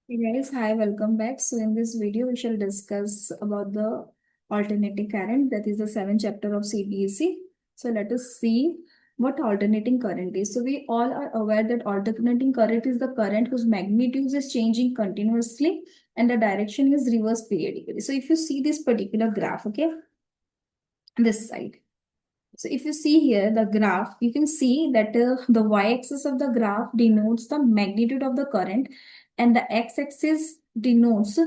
Hey guys, hi, welcome back. So in this video, we shall discuss about the alternating current. That is the seventh chapter of CBSE. So let us see what alternating current is. So we all are aware that alternating current is the current whose magnitude is changing continuously and the direction is reversed periodically. So if you see this particular graph, okay, this side. So if you see here the graph, you can see that the y-axis of the graph denotes the magnitude of the current and the x-axis denotes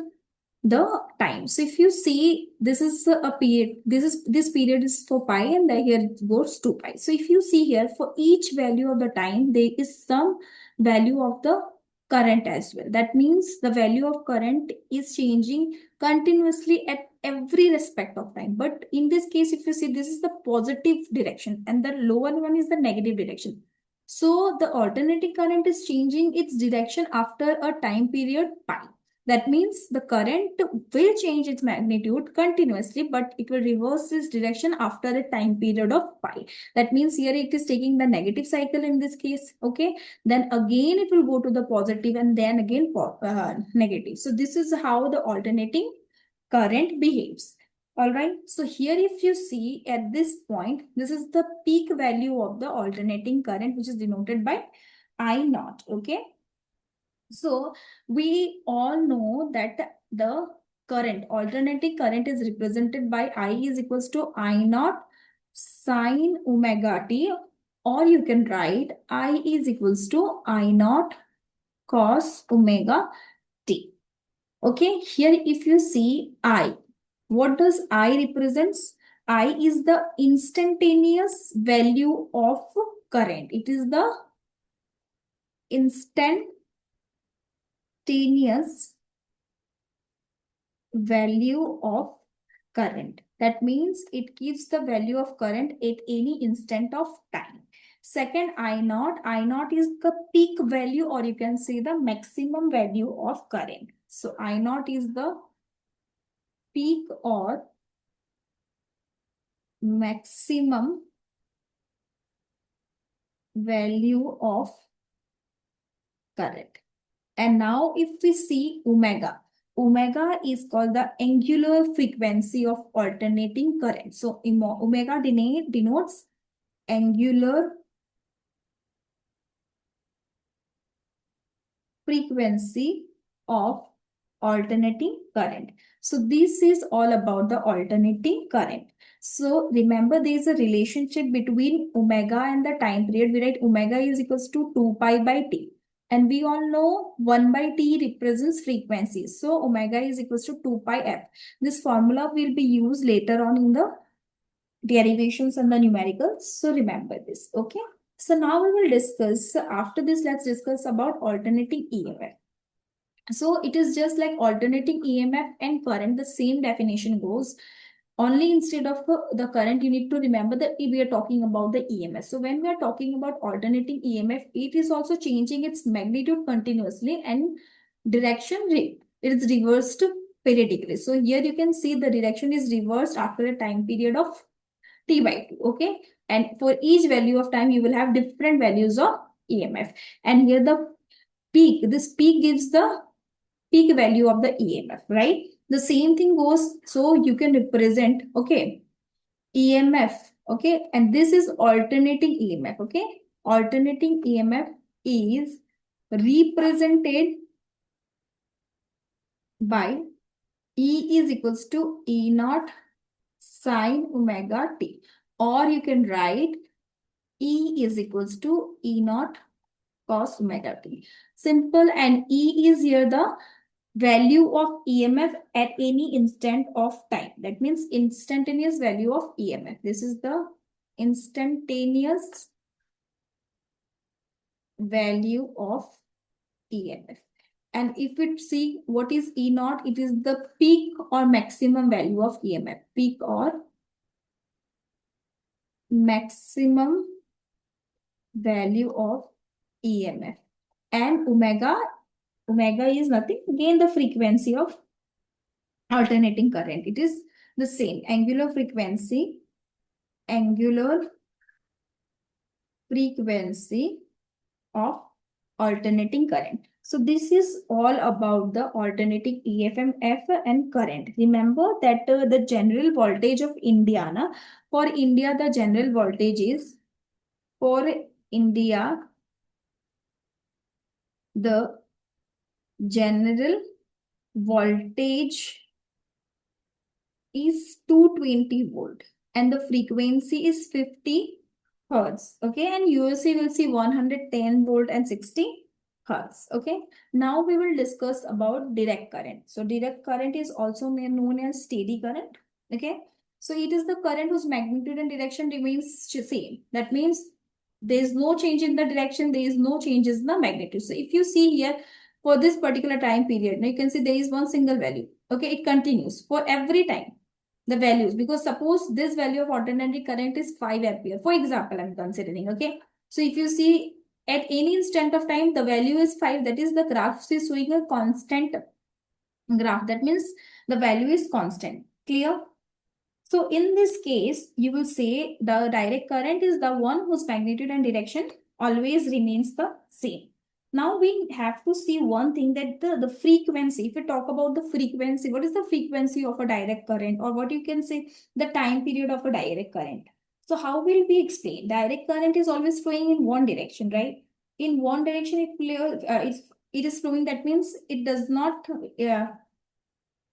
the time. So if you see this is a period, this period is for pi and the here it goes to pi. So if you see here for each value of the time, there is some value of the current as well. That means the value of current is changing continuously at every respect of time. But in this case, if you see, this is the positive direction and the lower one is the negative direction. So the alternating current is changing its direction after a time period pi. That means the current will change its magnitude continuously, but it will reverse its direction after a time period of pi. That means here it is taking the negative cycle in this case. Okay. Then again it will go to the positive and then again negative. So this is how the alternating current behaves. All right. So here if you see at this point, this is the peak value of the alternating current, which is denoted by I naught. Okay. So we all know that the current, alternating current is represented by I is equals to I naught sine omega t, or you can write I is equals to I naught cos omega t. Okay, here if you see I, what does I represents? I is the instantaneous value of current. It is the instantaneous value of current. That means it gives the value of current at any instant of time. Second, I naught. I naught is the peak value, or you can say the maximum value of current. So I naught is the peak or maximum value of current. And now if we see omega, omega is called the angular frequency of alternating current. So omega denotes angular frequency of alternating current. So this is all about the alternating current. So remember there is a relationship between omega and the time period. We write omega is equals to 2 pi by t. And we all know 1 by t represents frequency. So omega is equals to 2 pi f. This formula will be used later on in the derivations and the numericals. So remember this. Okay. So now we will discuss, after this, let's discuss about alternating EMF. So it is just like alternating EMF and current, the same definition goes. Only instead of the current, you need to remember that we are talking about the EMF. So when we are talking about alternating EMF, it is also changing its magnitude continuously and direction it is reversed periodically. So here you can see the direction is reversed after a time period of t by 2. Okay. And for each value of time, you will have different values of EMF. And here the peak, this peak gives the peak value of the EMF, right? The same thing goes, so you can represent, okay, EMF, okay, and this is alternating EMF, okay? Alternating EMF is represented by E is equals to E naught sine omega t, or you can write E is equals to E naught cos omega t. Simple, and E is here the value of EMF at any instant of time. That means instantaneous value of EMF. This is the instantaneous value of EMF. And if we see what is E naught, it is the peak or maximum value of EMF. Peak or maximum value of EMF. And omega is nothing, again the frequency of alternating current. It is the same angular frequency of alternating current. So this is all about the alternating EFMF and current. Remember that the general voltage of India, na, for India, the general voltage is, for India, the general voltage is 220 volt and the frequency is 50 hertz. Okay, and USA will see 110 volt and 60 hertz. Okay, now we will discuss about direct current. So direct current is also known as steady current. Okay, so it is the current whose magnitude and direction remains same. That means there is no change in the direction, there is no changes in the magnitude. So if you see here, for this particular time period, now you can see there is one single value. Okay, it continues for every time the values, because suppose this value of alternating current is 5 ampere, for example, I'm considering. Okay, so if you see at any instant of time the value is 5, that is the graph is showing a constant graph, that means the value is constant. Clear? So in this case, you will say the direct current is the one whose magnitude and direction always remains the same. Now we have to see one thing, that the frequency, if we talk about the frequency, what is the frequency of a direct current, or what you can say the time period of a direct current. So how will we explain? Direct current is always flowing in one direction, right? In one direction it is flowing, that means it does not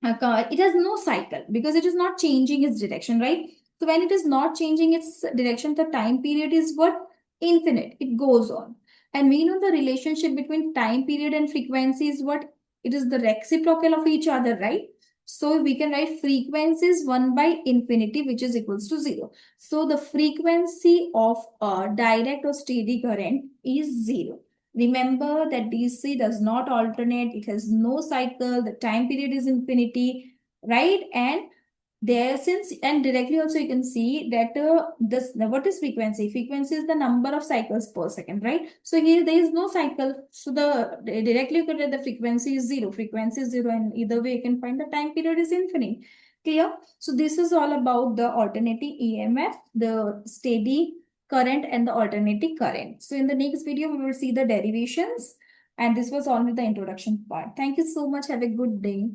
it has no cycle because it is not changing its direction, right? So when it is not changing its direction, the time period is what? Infinite. It goes on. And we know the relationship between time period and frequency is what? It is the reciprocal of each other, right? So we can write frequency is 1 by infinity, which is equals to 0. So the frequency of a direct or steady current is 0. Remember that DC does not alternate, it has no cycle, the time period is infinity, right? And there, since, and directly also you can see that this, what is frequency? Frequency is the number of cycles per second, right? So here there is no cycle. So the directly you can get the frequency is 0. Frequency is 0, and either way you can find the time period is infinite. Clear? So this is all about the alternating EMF, the steady current and the alternating current. So in the next video, we will see the derivations. And this was only the introduction part. Thank you so much. Have a good day.